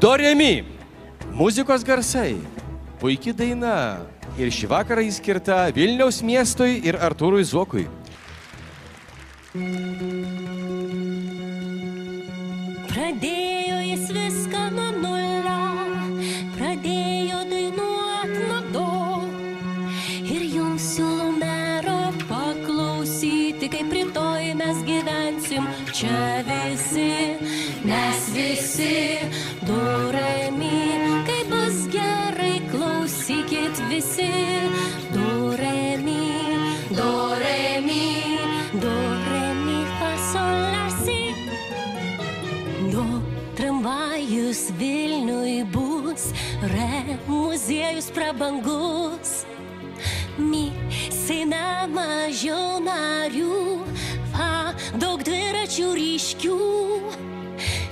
Do re mi. Muzikos garsai. Puiki daina. Ir šį vakarą jis skirta Vilniaus miestui ir Artūrui Zuokui. Pradėjo jis viską nuo nulio, pradėjo dainuot nuo do. Ir jums siūlau mero paklausyti, kaip rytoj mes gyvensim čia visi. Mes visi do re mi, kaip bus gerai, klausykit visi. Do re mi, do re mi, do re mi, fa sol la si. Do tramvajus Vilniui bus, re muziejus prabangus. Mi seime mažiau narių, fa daug dviračių ryškių.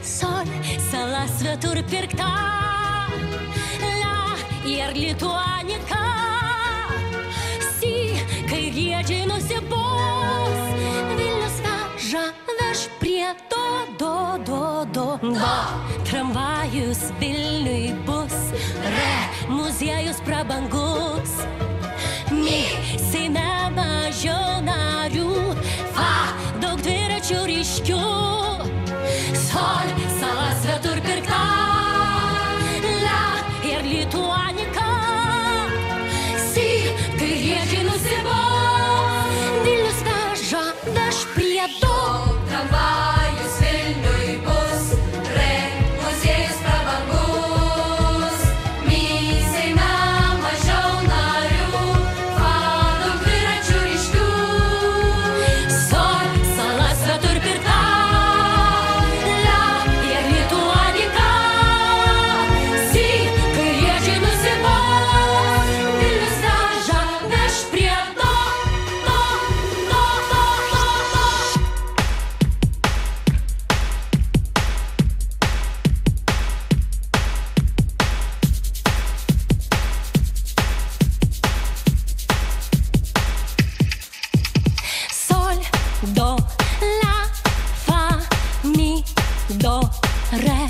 Sol, sala svetur pirkta, la ir Lituanika. Si, kai riedžiai nusibos, Vilnius veža, veš prie do. Tramvajus Vilniui bus, re muziejus prabangus. Mi seime mažiau narių, fa daug dviračių ryškių. Sol, sala svetur pirkta, la ir Lituanika. Si, kai riedžiai nusibos, Vilnius veža, veš prie do. Tramvajus Vilniui bus, re muziejus prabangus. Mi seime mažiau narių, fa daug dviračių ryškių. Sol, sala svetur pirkta, la ir Lituanika. Si, kai riedžiai nusibos, Vilnius veža, veš prie do. Sol, do, la, fa, mi, do, re.